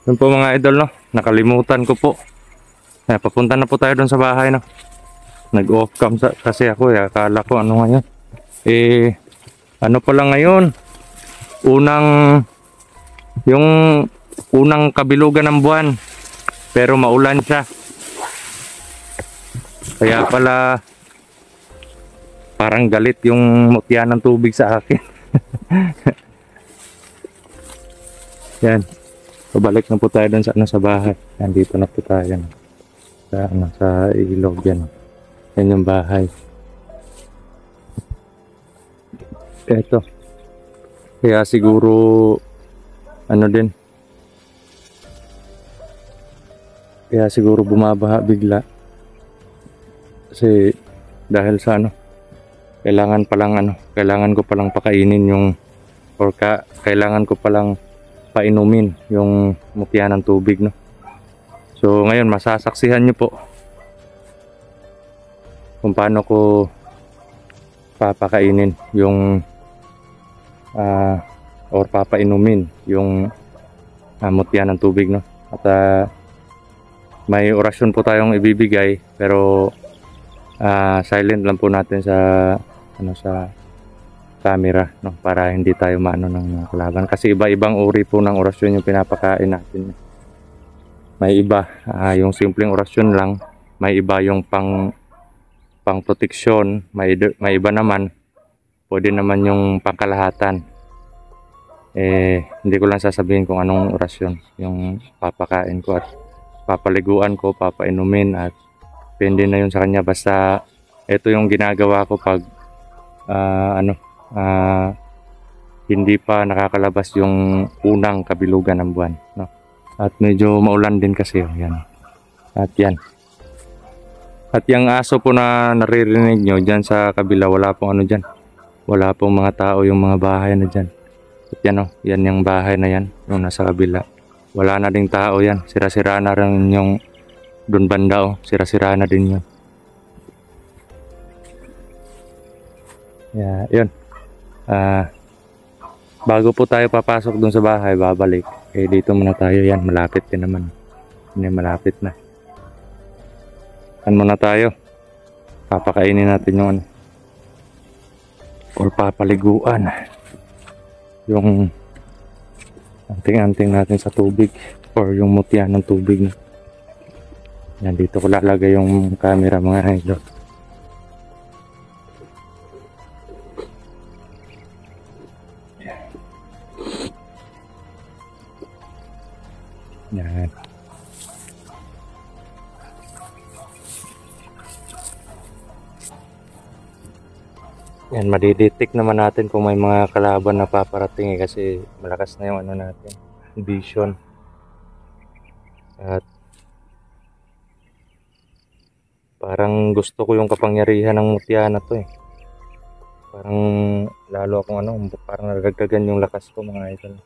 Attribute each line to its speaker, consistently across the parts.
Speaker 1: Yun po mga idol, no? Nakalimutan ko po. Papunta na po tayo doon sa bahay, no? Nag-off cam kasi ako, akala ko ano ngayon. Ano pa lang ngayon? Yung unang kabilugan ng buwan. Pero maulan siya. Kaya pala parang galit yung mutya ng tubig sa akin. Yan. Pabalik na po tayo dun sa bahay. Nandito na po tayo. Sa ilog yan. Yan yung bahay. Eto. Kaya siguro Kaya siguro bumabaha bigla. Kasi dahil sa kailangan ko palang pakainin kailangan ko palang painumin yung mutya ng tubig, no. So ngayon masasaksihan niyo po kung paano ko papakainin yung or papainumin yung mutya ng tubig, no. At may orasyon po tayong ibibigay, pero silent lang po natin sa camera, no, para hindi tayo maano ng kalaban, kasi iba-ibang uri po ng orasyon yung pinapakain natin. May iba yung simpleng orasyon lang, may iba yung pang proteksyon, may iba naman pwede naman yung pangkalahatan. Hindi ko lang sasabihin kung anong orasyon yung papakain ko at papaliguan ko, papainumin, at depende na yun sa kanya. Basta ito yung ginagawa ko pag hindi pa nakakalabas yung unang kabilugan ng buwan, no? At medyo maulan din kasi, yan. At yan. At yung aso po na naririnig nyo dyan sa kabila, wala pong dyan. Wala pong mga tao, yung mga bahay na dyan. At yan, yan yung bahay na yan, yung nasa kabila. Wala na ding tao yan. Sira-sira na rin yung dun banda, sira-sira na din yun. Yeah, yun. Bago po tayo papasok dun sa bahay, babalik. Dito muna tayo, yan. Malapit din naman. Yan, malapit na. Muna tayo. Papakainin natin yung or papaliguan yung anting-anting natin sa tubig, or yung mutya ng tubig. Yan, dito ko lalagay yung camera, mga idol. Yan. Yan, madidetect naman natin kung may mga kalaban na paparating, kasi malakas na yung natin, vision. At parang gusto ko yung kapangyarihan ng mutya na to, Parang lalo akong parang nagdagdagan yung lakas ko, mga idol.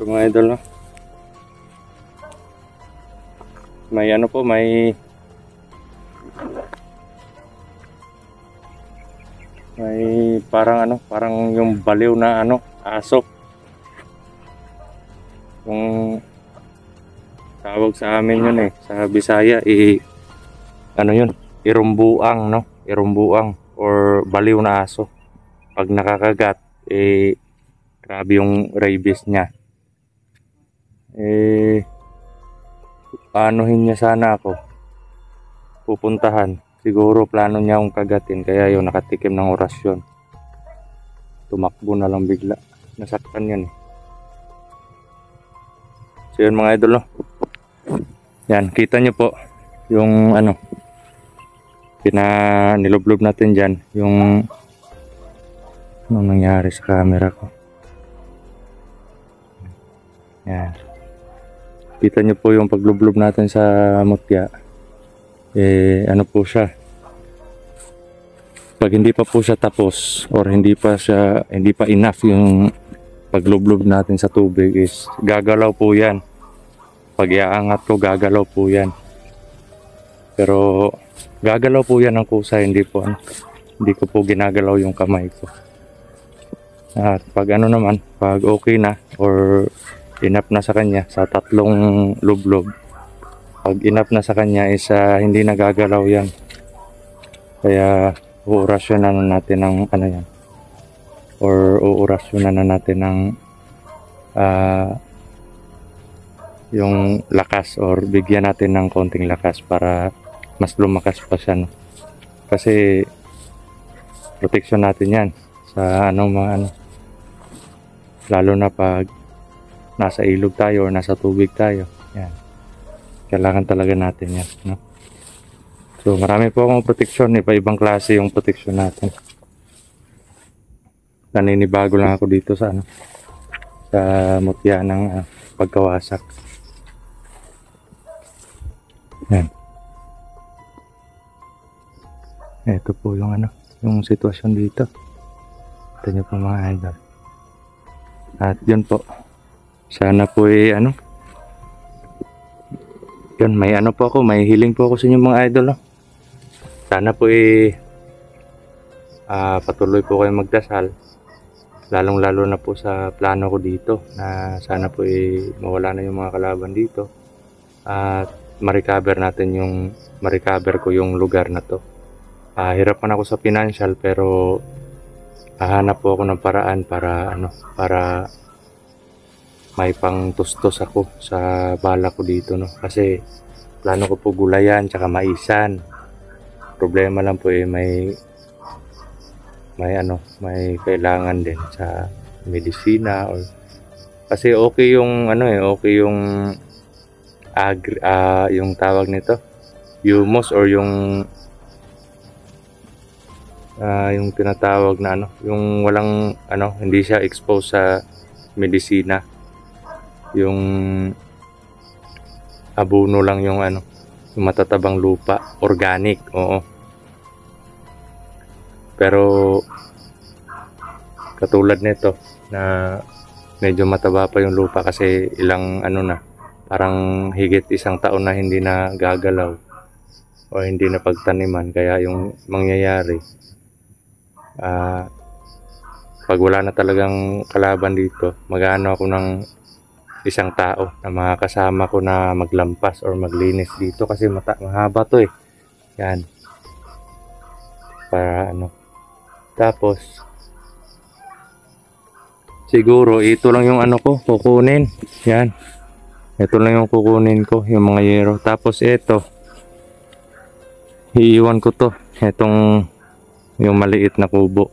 Speaker 1: So mga idol, no? May ano po, may parang ano, parang yung baliw na ano, aso. Yung tawag sa amin yun sa Bisaya, ano yun, irumbuang, no? Irumbuang or baliw na aso. Pag nakakagat, grabe yung rabies niya. Anuhin niya sana ako, pupuntahan. Siguro plano niya akong kagatin, kaya yun, nakatikim ng orasyon. Tumakbo na lang bigla, nasaktan yan. So yun mga idol, no? Yan, kita nyo po yung ano, niloblob natin dyan, yung anong nangyari sa camera ko. Yan, kita nyo po yung paglublob natin sa mutya. Ano po siya, pag hindi pa po siya tapos or hindi pa enough yung paglublob natin sa tubig, is gagalaw po yan. Pag iaangat ko, gagalaw po yan. Pero gagalaw po yan ng kusa, hindi ko po ginagalaw yung kamay ko. At pag ano naman, pag okay na or enough na sa kanya, sa tatlong lublob, pag enough na sa kanya is hindi nagagalaw yan. Kaya uurasyonan na natin ng ano yan, or uurasyonan na natin ng yung lakas, or bigyan natin ng konting lakas para mas lumakas pa siya, no? Kasi protection natin yan sa mga lalo na pag nasa ilog tayo or nasa tubig tayo. Yan, kailangan talaga natin yan, no? So marami po akong proteksyon, iba-ibang klase yung proteksyon natin. Naninibago lang ako dito sa ano, sa mutya ng pagkawasak. Yan. Ito po yung ano, yung sitwasyon dito. Ito nyo po mga idol. At yun po. Sana po ano. Yun, may ano po ako, may healing po ako sa inyo mga idol. No? Sana po patuloy po kayo magdasal. Lalong lalo na po sa plano ko dito na sana po mawala na yung mga kalaban dito. At ma-recover ko yung lugar na to. Hirapan ako sa financial pero hahanap po ako ng paraan para para may pangtustos ako sa bala ko dito, no. Kasi plano ko po gulayan tsaka maisan. Problema lang po may kailangan din sa medisina or kasi okay yung okay yung yung tawag nito, humus or yung tinatawag na yung walang hindi siya exposed sa medisina. Yung abono lang yung yung matatabang lupa, organic, oo. Pero katulad nito na medyo mataba pa yung lupa kasi ilang parang higit 1 taon na hindi na gagalaw o hindi na pagtaniman, kaya yung mangyayari pag wala na talagang kalaban dito, mag-ano ako ng 1 tao na makakasama ko na maglampas or maglinis dito kasi mahaba to yan para tapos siguro ito lang yung ko kukunin, yan, ito lang yung kukunin ko, yung mga yero. Tapos ito iiwan ko to, itong yung maliit na kubo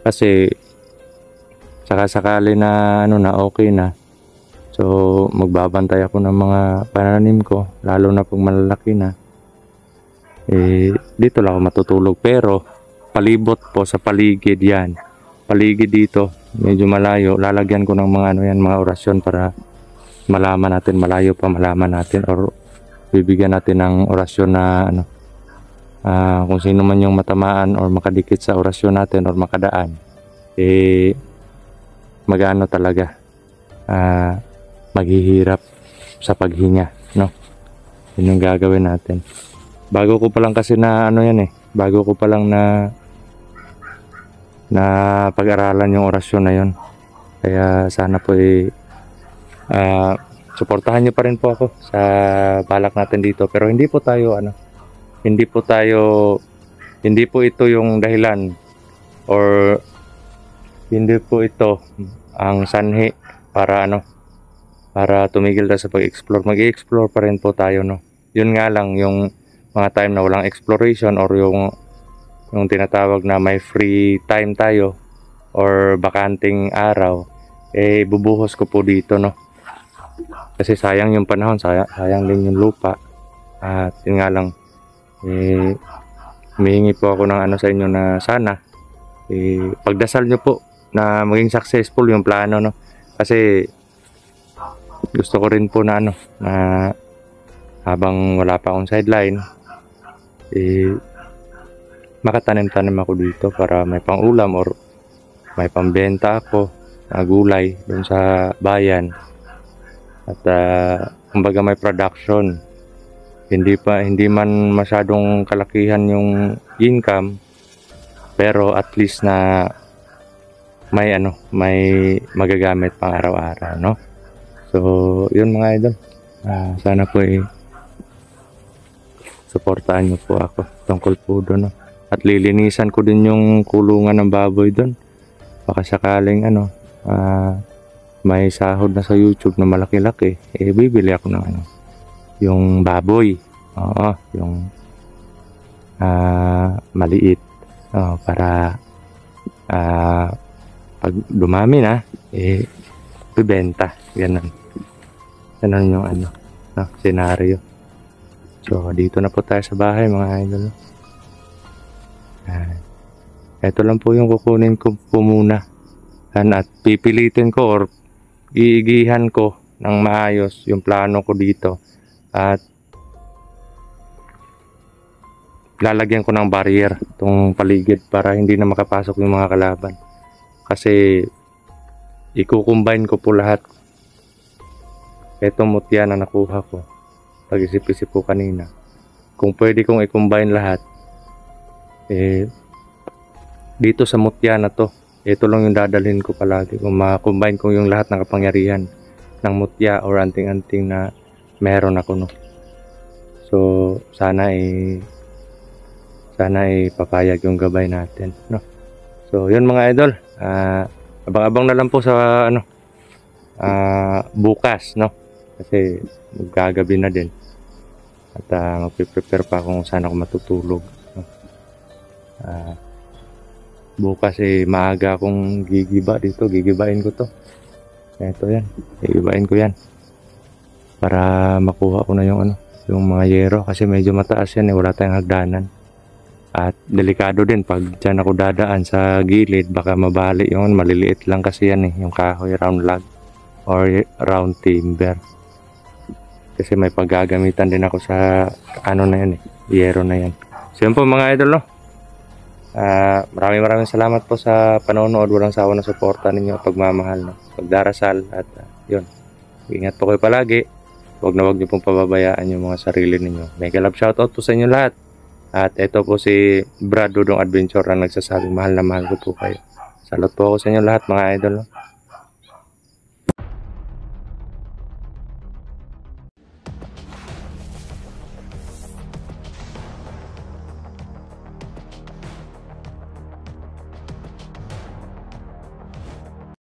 Speaker 1: kasi sakasakali na na okay na, so magbabantay ako ng mga pananim ko, lalo na pag malalaki na dito lang ako matutulog. Pero palibot po sa paligid, yan paligid dito medyo malayo, lalagyan ko ng mga mga orasyon para malaman natin, malayo pa malaman natin, or bibigyan natin ng orasyon na kung sino man yung matamaan or makadikit sa orasyon natin or makadaan, magano talaga, maghihirap sa paghinga, no? Yun yung gagawin natin. Bago ko pa lang kasi bago ko pa lang na pag-aralan yung orasyon na yun. Kaya sana po suportahan nyo pa rin po ako sa balak natin dito. Pero hindi po ito yung dahilan or hindi po ito ang sanhi para para tumigil tayo sa pag-explore. Mag-i-explore pa rin po tayo, no. Yun nga lang yung mga time na walang exploration or yung tinatawag na may free time tayo or bakanting araw, bubuhos ko po dito, no. Kasi sayang yung panahon, sayang din yung lupa. At yun nga lang, humihingi po ako ng sa inyo na sana pagdasal nyo po na maging successful yung plano, no. Kasi gusto ko rin po na na habang wala pa akong sideline, makatanim-tanim ako dito para may pang-ulam or may pambenta ako na gulay dun sa bayan. At kumbaga may production. Hindi man masyadong kalakihan yung income, pero at least na may magagamit pang araw-araw, no? So, yun mga idol. Sana po suportahan niyo po ako tungkol po doon, no? At lilinisan ko din yung kulungan ng baboy doon. Baka sakaling may sahod na sa YouTube na malaki-laki, bibili ako ng yung baboy. Oo, yung maliit. Para pag dumami na, bibenta. Ganun yung senaryo. So, dito na po tayo sa bahay mga idol. Ito lang po yung kukunin ko po muna. At pipilitin ko or iigihan ko ng maayos yung plano ko dito. At lalagyan ko ng barrier itong paligid para hindi na makapasok yung mga kalaban. Kasi ikukumbine ko po lahat. Itong mutya na nakuha ko, pag-isip-isip ko kanina, kung pwede kong i-combine lahat, dito sa mutya na to, ito lang yung dadalhin ko palagi. Kung ma-combine ko yung lahat ng kapangyarihan ng mutya or anting-anting na meron ako, no. So sana papayag yung gabay natin, no. So yun mga idol, abang-abang na lang po sa bukas, no, kasi magagabi na din at magpe-prepare pa kung saan ako matutulog, no? Bukas maaga akong gigibain ko to. Ito yan, gigibain ko yan para makuha ko na yung mga yero, kasi medyo mataas yan, wala tayong hagdanan. At delikado din pag dyan ako dadaan sa gilid, baka mabali yung maliliit lang kasi yan yung kahoy, round log or round timber. Kasi may paggagamitan din ako sa na yan yero na yan. So yun po mga idol, no. Maraming salamat po sa panonood. Walang sawa na suporta ninyo, pagmamahal, no, pagdarasal, at yun, ingat po kayo palagi. Huwag niyo pong pababayaan yung mga sarili ninyo. Mega love shoutout po sa inyo lahat. At ito po si Brad Dudong Adventure na nagsasabing mahal na mahal ko po kayo. Salot po ako sa inyo lahat mga idol, no.